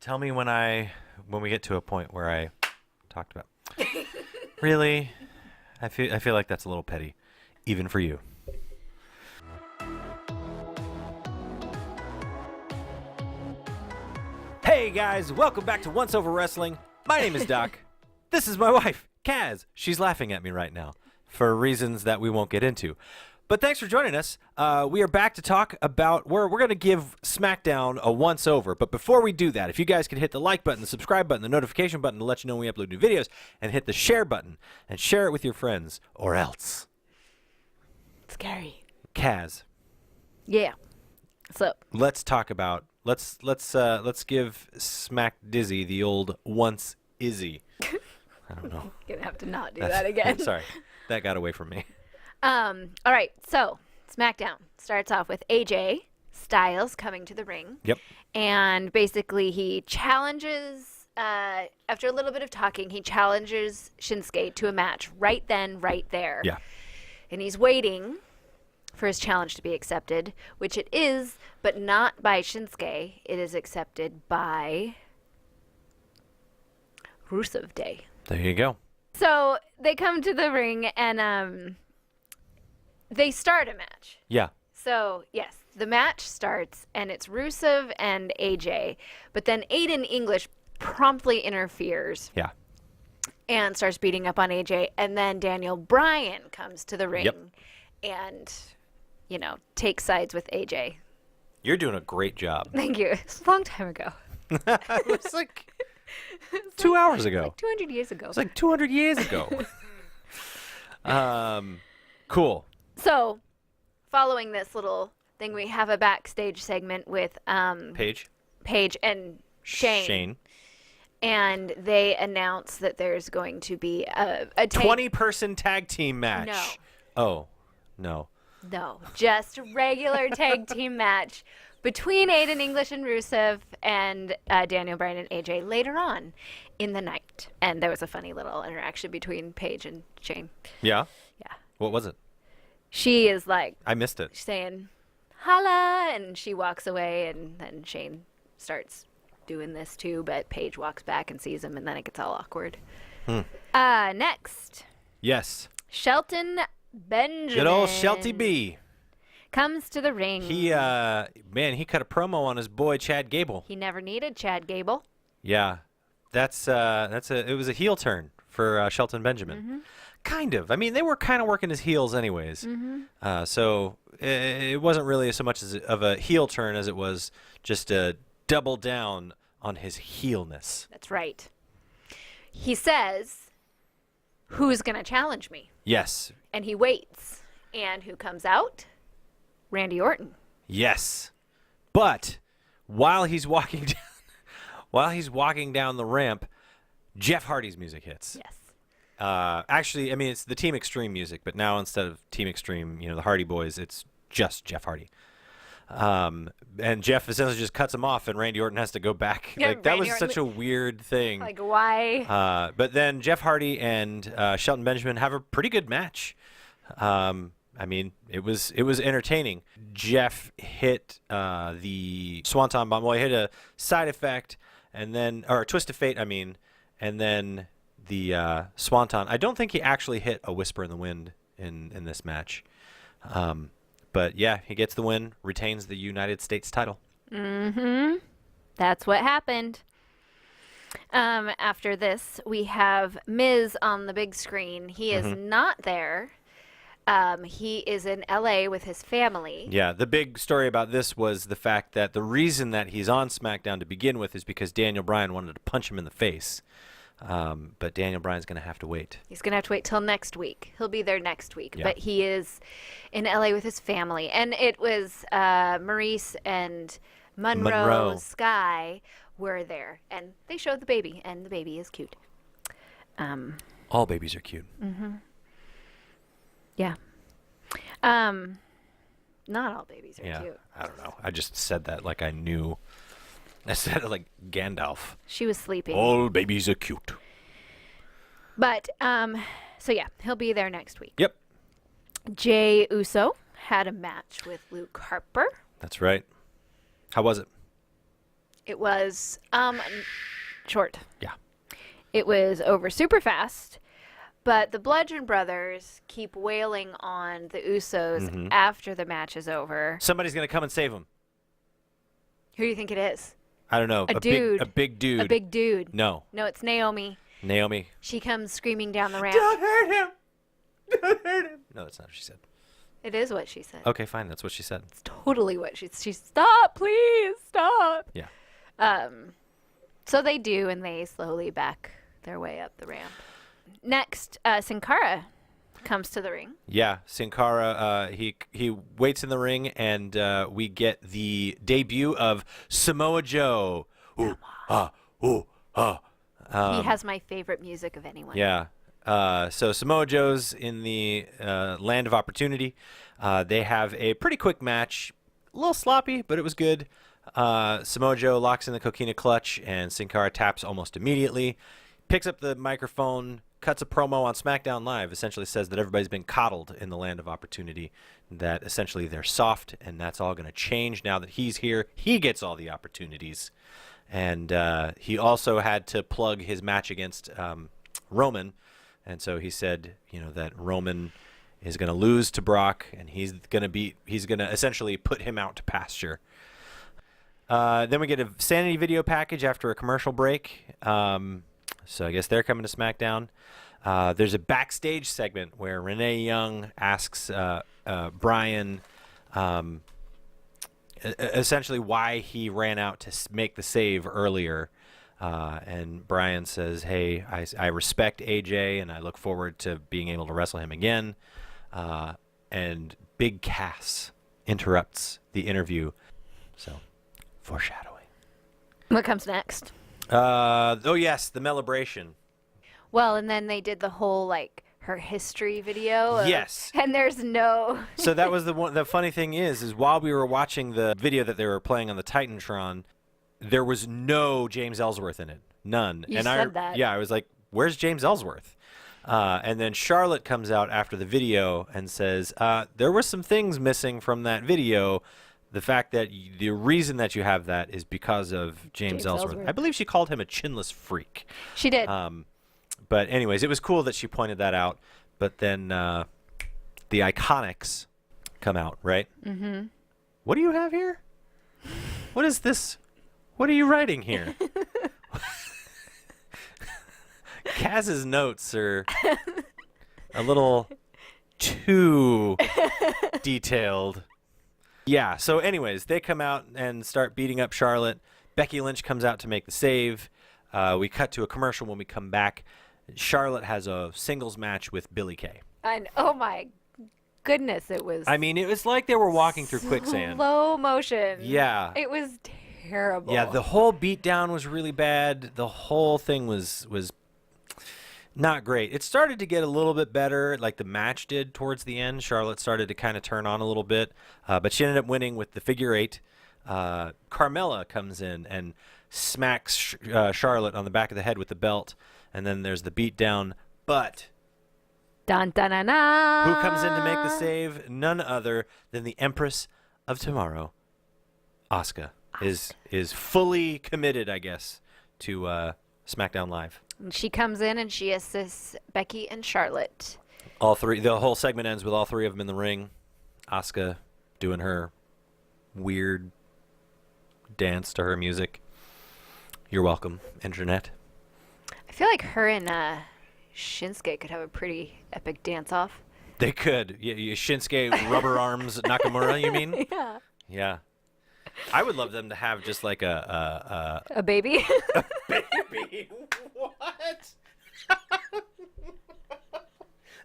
Tell me when we get to a point where I talked about. Really? I feel like that's a little petty, even for you. Hey guys, welcome back to Once Over Wrestling. My name is Doc. This is my wife, Kaz. She's laughing at me right now for reasons that we won't get into. But thanks for joining us. We are back to talk about we're going to give Smackdown a once over. But before we do that, if you guys could hit the like button, the subscribe button, the notification button to let you know when we upload new videos, and hit the share button and share it with your friends, or else. Scary. Kaz. Yeah. What's up? Let's talk about let's give Smack Dizzy the old once Izzy. I don't know. Gonna have to not do that again. Sorry, that got away from me. All right. So SmackDown starts off with AJ Styles coming to the ring. Yep. And basically he challenges. After a little bit of talking, he challenges Shinsuke to a match right then, right there. Yeah. And he's waiting for his challenge to be accepted, which it is, but not by Shinsuke. It is accepted by Rusev Day. There you go. So they come to the ring and they start a match. Yeah. So, yes, the match starts and it's Rusev and AJ, but then Aiden English promptly interferes. Yeah. And starts beating up on AJ, and then Daniel Bryan comes to the ring. Yep. And, take sides with AJ. You're doing a great job. Thank you. It's a long time ago. It was like 2 hours ago. Like 200 years ago. It's like 200 years ago. Cool. So, following this little thing, we have a backstage segment with Paige and Shane. And they announce that there's going to be a 20-person tag team match. No. Oh, no. No, just a regular tag team match between Aiden English and Rusev and Daniel Bryan and AJ later on in the night. And there was a funny little interaction between Paige and Shane. Yeah? Yeah. What was it? She is like... I missed it. saying, holla, and she walks away, and then Shane starts doing this too, but Paige walks back and sees him, and then it gets all awkward. Next. Yes. Shelton Benjamin. Good old Shelty B. Comes to the ring. He cut a promo on his boy Chad Gable. He never needed Chad Gable. Yeah. It was a heel turn for Shelton Benjamin. Mm-hmm. Kind of. I mean, they were kind of working his heels anyways. Mm-hmm. So it wasn't really so much of a heel turn as it was just a double down on his heelness. That's right. He says, who's going to challenge me? Yes. And he waits. And who comes out? Randy Orton. Yes. But while he's walking down the ramp, Jeff Hardy's music hits. Yes. Actually, I mean, it's the Team Extreme music, but now instead of Team Extreme, the Hardy Boys, it's just Jeff Hardy. And Jeff essentially just cuts him off, and Randy Orton has to go back. Yeah, like that Randy was such a weird thing. Like, why? But then Jeff Hardy and Shelton Benjamin have a pretty good match. I mean, it was entertaining. Jeff hit the Swanton Bomb. Well, he hit a side effect, or a twist of fate. I mean, and then the Swanton. I don't think he actually hit a Whisper in the Wind in this match. But yeah, he gets the win, retains the United States title. Mm-hmm. That's what happened. After this, we have Miz on the big screen. He is not there. He is in LA with his family. Yeah, the big story about this was the fact that the reason that he's on SmackDown to begin with is because Daniel Bryan wanted to punch him in the face. But Daniel Bryan's going to have to wait. He's going to have to wait till next week. He'll be there next week. Yeah. But he is in LA with his family. And it was Maurice and Monroe Sky were there. And they showed the baby. And the baby is cute. All babies are cute. Mm-hmm. Yeah. Not all babies are cute. I don't know. I just said that like I knew. I said it like Gandalf. She was sleeping. All babies are cute. But, so yeah, he'll be there next week. Yep. Jey Uso had a match with Luke Harper. That's right. How was it? It was short. Yeah. It was over super fast, but the Bludgeon Brothers keep wailing on the Usos after the match is over. Somebody's going to come and save him. Who do you think it is? I don't know. A dude. A big dude. A big dude. No. No, it's Naomi. Naomi. She comes screaming down the ramp. Don't hurt him. Don't hurt him. No, that's not what she said. It is what she said. Okay, fine. That's what she said. It's totally what she stop, please, stop. Yeah. So they do, and they slowly back their way up the ramp. Next, Sin Cara comes to the ring. Yeah, Sin Cara, he waits in the ring, and we get the debut of Samoa Joe. Ooh, ooh, he has my favorite music of anyone. Yeah. So Samoa Joe's in the land of opportunity. They have a pretty quick match. A little sloppy, but it was good. Samoa Joe locks in the Coquina Clutch, and Sin Cara taps almost immediately. Picks up the microphone, cuts a promo on Smackdown Live, essentially says that everybody's been coddled in the land of opportunity, that essentially they're soft, and that's all going to change now that he's here. He gets all the opportunities. And he also had to plug his match against Roman, and so he said, that Roman is going to lose to Brock, and he's going to essentially put him out to pasture. Then we get a Sanity video package after a commercial break. So I guess they're coming to SmackDown. There's a backstage segment where Renee Young asks Brian essentially why he ran out to make the save earlier. And Brian says, hey, I respect AJ, and I look forward to being able to wrestle him again. And Big Cass interrupts the interview. So, foreshadowing. What comes next? Oh, yes, the Melibration. Well, and then they did the whole, her history video. Yes. And there's no... So that was the funny thing is while we were watching the video that they were playing on the Titantron, there was no James Ellsworth in it. None. You said that. Yeah, I was like, where's James Ellsworth? And then Charlotte comes out after the video and says, there were some things missing from that video. The fact that the reason that you have that is because of James Ellsworth. I believe she called him a chinless freak. She did. But anyways, it was cool that she pointed that out. But then the Iconics come out, right? Mm-hmm. What do you have here? What is this? What are you writing here? Kaz's notes are a little too detailed. Yeah, so anyways, they come out and start beating up Charlotte. Becky Lynch comes out to make the save. We cut to a commercial when we come back. Charlotte has a singles match with Billie Kay. And oh my goodness, it was... I mean, it was like they were walking through quicksand. Slow motion. Yeah. It was terrible. Yeah, the whole beatdown was really bad. The whole thing was not great. It started to get a little bit better, like the match did towards the end. Charlotte started to kind of turn on a little bit, but she ended up winning with the figure eight. Carmella comes in and smacks Charlotte on the back of the head with the belt, and then there's the beatdown. But dun, dun, dun, dun. Who comes in to make the save? None other than the Empress of Tomorrow, Asuka. Is fully committed, I guess, to SmackDown Live. She comes in and she assists Becky and Charlotte. All three. The whole segment ends with all three of them in the ring. Asuka doing her weird dance to her music. You're welcome, Internet. I feel like her and Shinsuke could have a pretty epic dance-off. They could. Yeah, Shinsuke, rubber arms, Nakamura, you mean? Yeah. Yeah. I would love them to have just like a baby. A baby? What?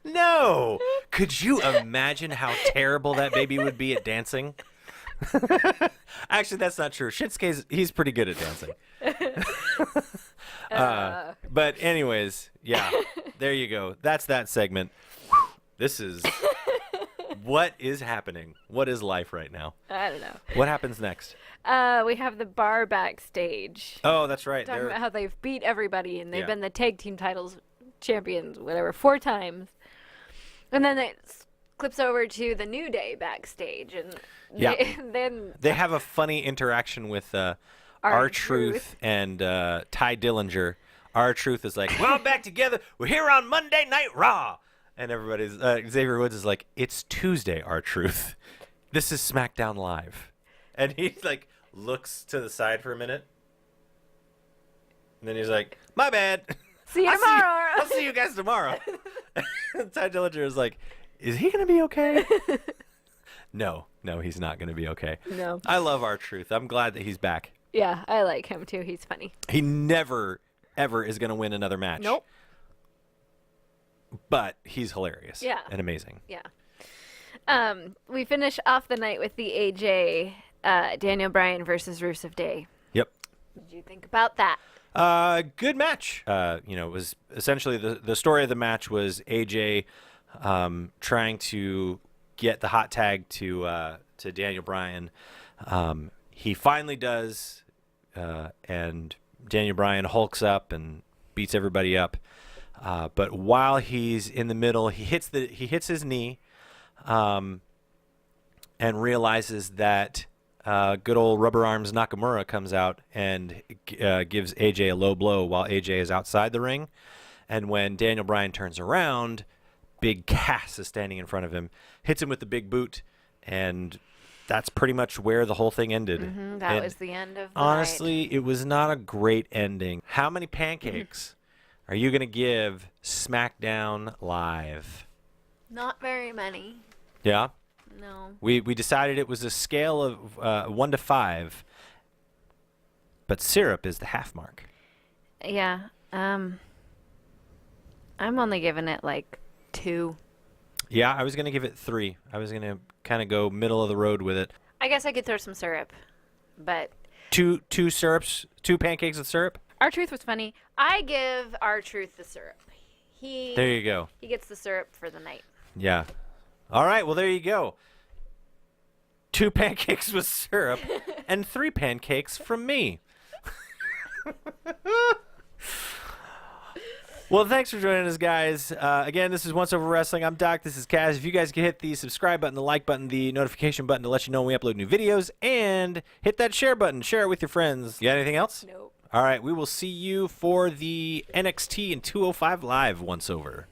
No. Could you imagine how terrible that baby would be at dancing? Actually, that's not true. He's pretty good at dancing. But anyways, yeah, there you go. That's that segment. This is... What is happening? What is life right now? I don't know. What happens next? We have the Bar backstage. Oh, that's right. Talking about how they've beat everybody and they've been the tag team titles champions, whatever, 4 times. And then it clips over to the New Day backstage, and then they have a funny interaction with R-Truth and Ty Dillinger. R-Truth is like, well, back together. We're here on Monday Night Raw. And everybody's, Xavier Woods is like, it's Tuesday, R-Truth. This is Smackdown Live. And he, like, looks to the side for a minute. And then he's like, my bad. See you tomorrow. I'll see you guys tomorrow. Ty Dillinger is like, is he going to be okay? No, he's not going to be okay. No. I love R-Truth. I'm glad that he's back. Yeah, I like him too. He's funny. He never, ever is going to win another match. Nope. But he's hilarious. Yeah. And amazing. Yeah. We finish off the night with the AJ Daniel Bryan versus Rusev Day. Yep. What did you think about that? Good match. It was essentially the story of the match was AJ trying to get the hot tag to Daniel Bryan. He finally does, and Daniel Bryan hulks up and beats everybody up. But while he's in the middle, he hits his knee, and realizes that good old Rubber Arms Nakamura comes out and gives AJ a low blow while AJ is outside the ring. And when Daniel Bryan turns around, Big Cass is standing in front of him, hits him with the big boot, and that's pretty much where the whole thing ended. That was the end of the honestly, night. it was not a great ending. How many pancakes are you going to give SmackDown Live? Not very many. Yeah? No. We decided it was a scale of 1 to 5, but syrup is the half mark. Yeah. I'm only giving it like 2. Yeah, I was going to give it 3. I was going to kind of go middle of the road with it. I guess I could throw some syrup, but Two syrups, 2 pancakes with syrup? R-Truth was funny. I give R-Truth the syrup. There you go. He gets the syrup for the night. Yeah. All right, well, there you go. 2 pancakes with syrup and 3 pancakes from me. Well, thanks for joining us, guys. Again, this is Once Over Wrestling. I'm Doc. This is Kaz. If you guys can hit the subscribe button, the like button, the notification button to let you know when we upload new videos, and hit that share button. Share it with your friends. You got anything else? Nope. All right, we will see you for the NXT and 205 Live Once Over.